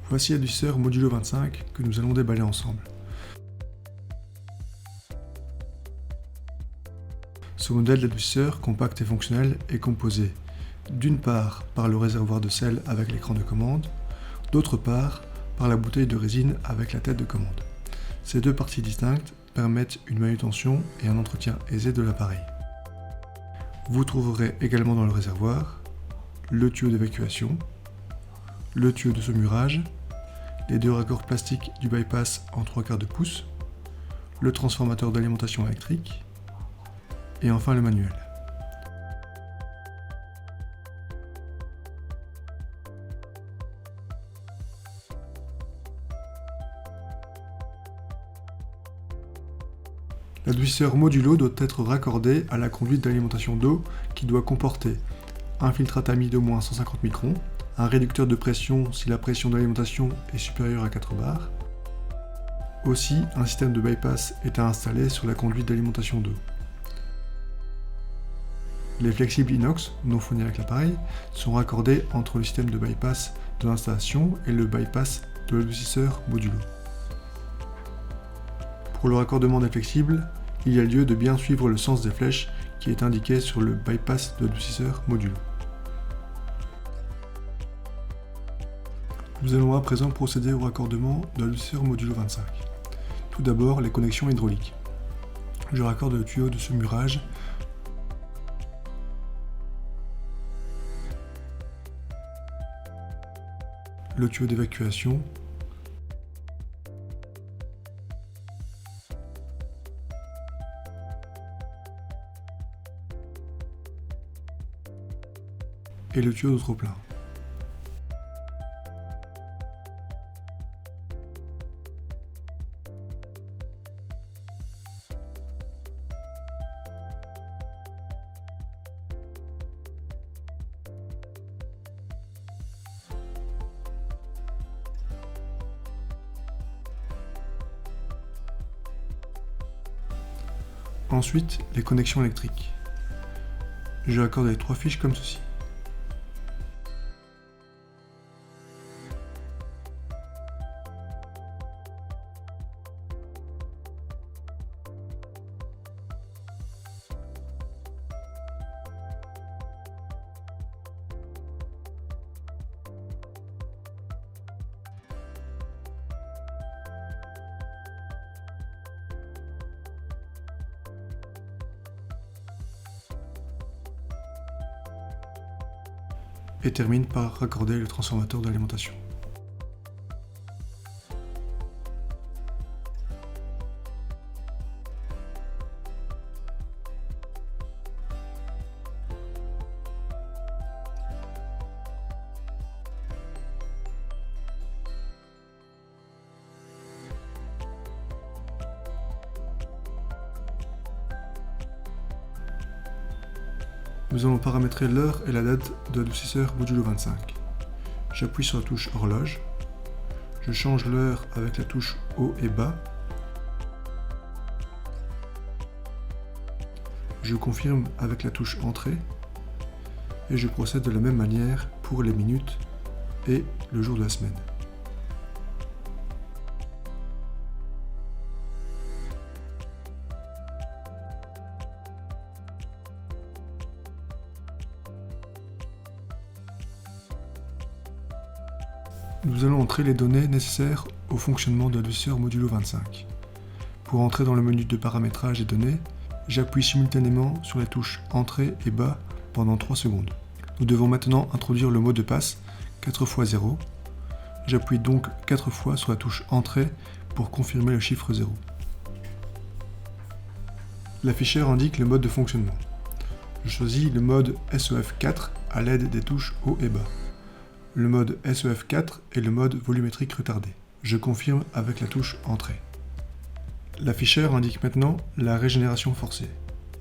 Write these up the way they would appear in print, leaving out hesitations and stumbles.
Voici l'adoucisseur modulo 25 que nous allons déballer ensemble. Ce modèle d'adoucisseur compact et fonctionnel est composé d'une part par le réservoir de sel avec l'écran de commande, d'autre part par la bouteille de résine avec la tête de commande. Ces deux parties distinctes permettent une manutention et un entretien aisé de l'appareil. Vous trouverez également dans le réservoir le tuyau d'évacuation, le tuyau de saumurage, les deux raccords plastiques du bypass en 3/4 de pouce, le transformateur d'alimentation électrique et enfin le manuel. L'adoucisseur modulo doit être raccordé à la conduite d'alimentation d'eau qui doit comporter un filtre Atami d'au moins 150 microns, un réducteur de pression si la pression d'alimentation est supérieure à 4 bars. Aussi, un système de bypass est à installer sur la conduite d'alimentation d'eau. Les flexibles inox, non fournis avec l'appareil, sont raccordés entre le système de bypass de l'installation et le bypass de l'adoucisseur modulo. Pour le raccordement des flexibles, il y a lieu de bien suivre le sens des flèches qui est indiqué sur le bypass de l'adoucisseur modulo. Nous allons à présent procéder au raccordement de l'adoucisseur modulo 25. Tout d'abord, les connexions hydrauliques. Je raccorde le tuyau de saumurage le tuyau d'évacuation, et le tuyau de trop-plein. Ensuite, les connexions électriques. Je raccorde les 3 fiches comme ceci. Et termine par raccorder le transformateur d'alimentation. Nous allons paramétrer l'heure et la date de l'adoucisseur modulo 25. J'appuie sur la touche horloge. Je change l'heure avec la touche haut et bas. Je confirme avec la touche entrée. Et je procède de la même manière pour les minutes et le jour de la semaine. Nous allons entrer les données nécessaires au fonctionnement de l'adoucisseur modulo 25. Pour entrer dans le menu de paramétrage des données, j'appuie simultanément sur les touches Entrée et Bas pendant 3 secondes. Nous devons maintenant introduire le mot de passe 4x0. J'appuie donc 4 fois sur la touche Entrée pour confirmer le chiffre 0. L'afficheur indique le mode de fonctionnement. Je choisis le mode SEF4 à l'aide des touches haut et bas. Le mode SEF4 est le mode volumétrique retardé. Je confirme avec la touche Entrée. L'afficheur indique maintenant la régénération forcée.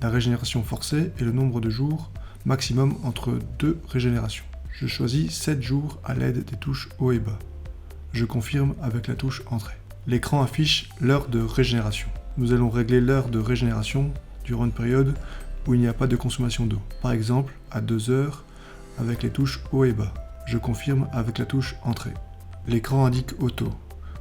La régénération forcée est le nombre de jours maximum entre 2 régénérations. Je choisis 7 jours à l'aide des touches haut et bas. Je confirme avec la touche Entrée. L'écran affiche l'heure de régénération. Nous allons régler l'heure de régénération durant une période où il n'y a pas de consommation d'eau. Par exemple, à 2 heures avec les touches haut et bas. Je confirme avec la touche Entrée. L'écran indique Auto.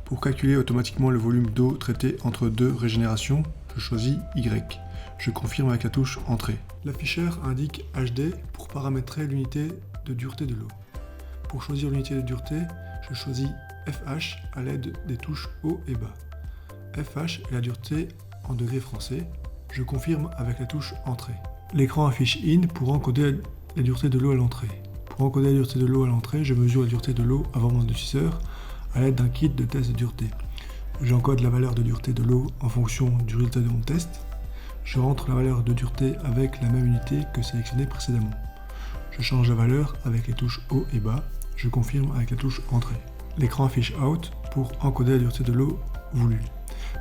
Pour calculer automatiquement le volume d'eau traité entre deux régénérations, je choisis Y. Je confirme avec la touche Entrée. L'afficheur indique HD pour paramétrer l'unité de dureté de l'eau. Pour choisir l'unité de dureté, je choisis FH à l'aide des touches haut et bas. FH est la dureté en degrés français. Je confirme avec la touche Entrée. L'écran affiche IN pour encoder la dureté de l'eau à l'entrée. Pour encoder la dureté de l'eau à l'entrée, je mesure la dureté de l'eau avant mon adoucisseur à l'aide d'un kit de test de dureté. J'encode la valeur de dureté de l'eau en fonction du résultat de mon test. Je rentre la valeur de dureté avec la même unité que sélectionnée précédemment. Je change la valeur avec les touches haut et bas. Je confirme avec la touche Entrée. L'écran affiche Out pour encoder la dureté de l'eau voulue.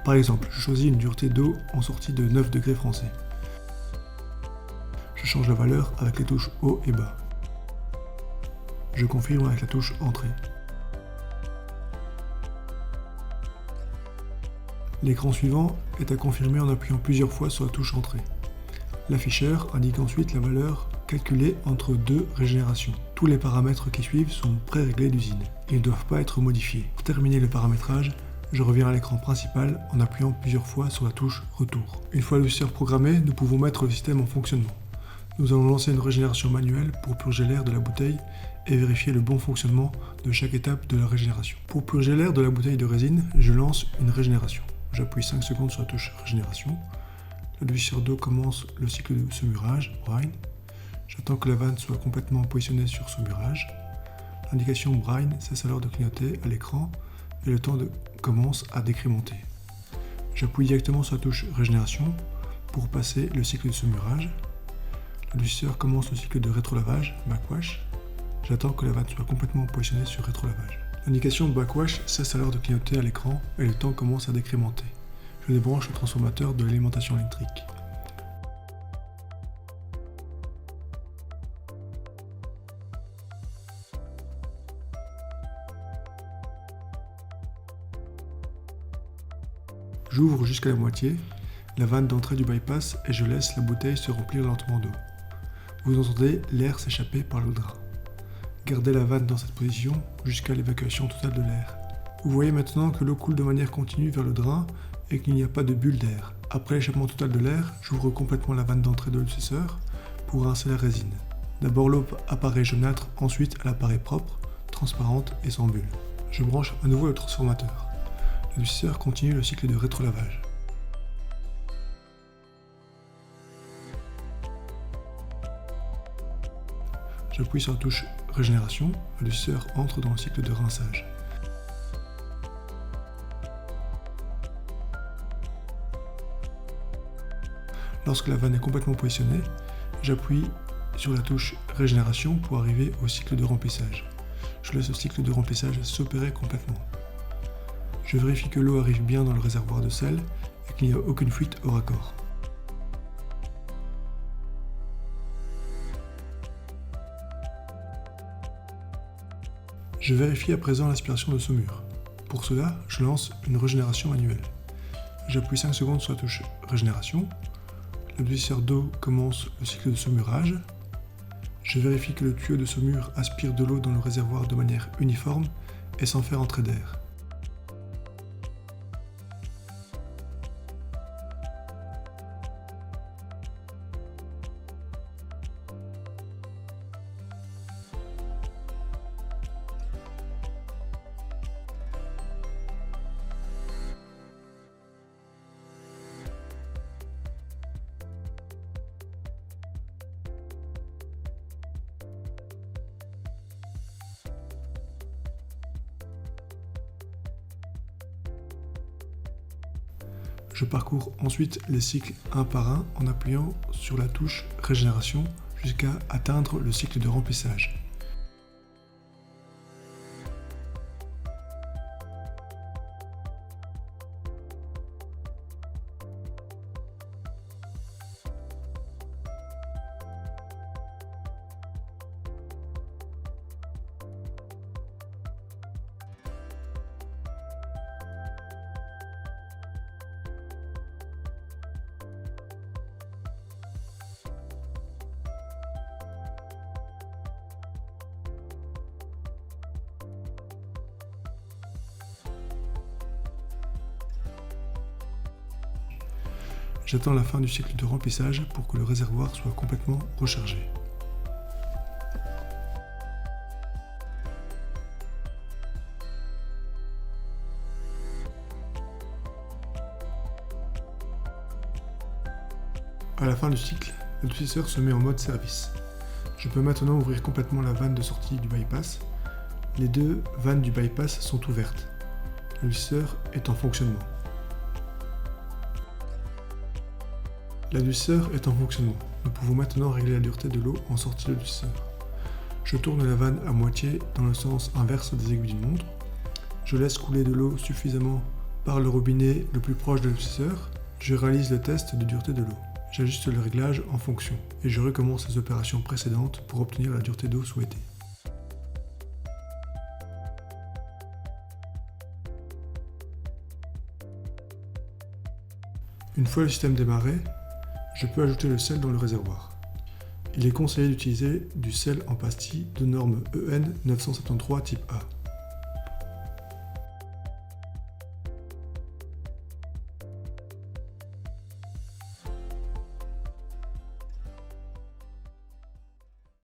Par exemple, je choisis une dureté d'eau en sortie de 9 degrés français. Je change la valeur avec les touches haut et bas. Je confirme avec la touche Entrée. L'écran suivant est à confirmer en appuyant plusieurs fois sur la touche Entrée. L'afficheur indique ensuite la valeur calculée entre deux régénérations. Tous les paramètres qui suivent sont pré-réglés d'usine. Ils ne doivent pas être modifiés. Pour terminer le paramétrage, je reviens à l'écran principal en appuyant plusieurs fois sur la touche Retour. Une fois le logiciel programmé, nous pouvons mettre le système en fonctionnement. Nous allons lancer une régénération manuelle pour purger l'air de la bouteille et vérifier le bon fonctionnement de chaque étape de la régénération. Pour purger l'air de la bouteille de résine, je lance une régénération. J'appuie 5 secondes sur la touche Régénération. L'adoucisseur d'eau commence le cycle de saumurage, brine. J'attends que la vanne soit complètement positionnée sur saumurage. L'indication brine cesse alors de clignoter à l'écran et le temps commence à décrémenter. J'appuie directement sur la touche Régénération pour passer le cycle de saumurage. L'adoucisseur commence le cycle de rétrolavage, backwash. J'attends que la vanne soit complètement positionnée sur rétrolavage. L'indication backwash cesse alors de clignoter à l'écran et le temps commence à décrémenter. Je débranche le transformateur de l'alimentation électrique. J'ouvre jusqu'à la moitié, la vanne d'entrée du bypass et je laisse la bouteille se remplir lentement d'eau. Vous entendez l'air s'échapper par le drain. Gardez la vanne dans cette position jusqu'à l'évacuation totale de l'air. Vous voyez maintenant que l'eau coule de manière continue vers le drain et qu'il n'y a pas de bulle d'air. Après l'échappement total de l'air, j'ouvre complètement la vanne d'entrée de l'adoucisseur pour rincer la résine. D'abord l'eau apparaît jaunâtre, ensuite elle apparaît propre, transparente et sans bulle. Je branche à nouveau le transformateur. L'adoucisseur continue le cycle de rétrolavage. J'appuie sur la touche Régénération, l'adoucisseur entre dans le cycle de rinçage. Lorsque la vanne est complètement positionnée, j'appuie sur la touche Régénération pour arriver au cycle de remplissage. Je laisse le cycle de remplissage s'opérer complètement. Je vérifie que l'eau arrive bien dans le réservoir de sel et qu'il n'y a aucune fuite au raccord. Je vérifie à présent l'aspiration de saumure. Pour cela, je lance une régénération manuelle. J'appuie 5 secondes sur la touche Régénération. L'adoucisseur d'eau commence le cycle de saumurage. Je vérifie que le tuyau de saumure aspire de l'eau dans le réservoir de manière uniforme et sans faire entrer d'air. Je parcours ensuite les cycles un par un en appuyant sur la touche Régénération jusqu'à atteindre le cycle de remplissage. J'attends la fin du cycle de remplissage pour que le réservoir soit complètement rechargé. À la fin du cycle, l'adoucisseur se met en mode service. Je peux maintenant ouvrir complètement la vanne de sortie du bypass. Les deux vannes du bypass sont ouvertes. L'adoucisseur est en fonctionnement. L'adoucisseur est en fonctionnement. Nous pouvons maintenant régler la dureté de l'eau en sortie de l'adoucisseur. Je tourne la vanne à moitié dans le sens inverse des aiguilles d'une montre. Je laisse couler de l'eau suffisamment par le robinet le plus proche de l'adoucisseur. Je réalise le test de dureté de l'eau. J'ajuste le réglage en fonction et je recommence les opérations précédentes pour obtenir la dureté d'eau souhaitée. Une fois le système démarré, je peux ajouter le sel dans le réservoir. Il est conseillé d'utiliser du sel en pastille de norme EN 973 type A.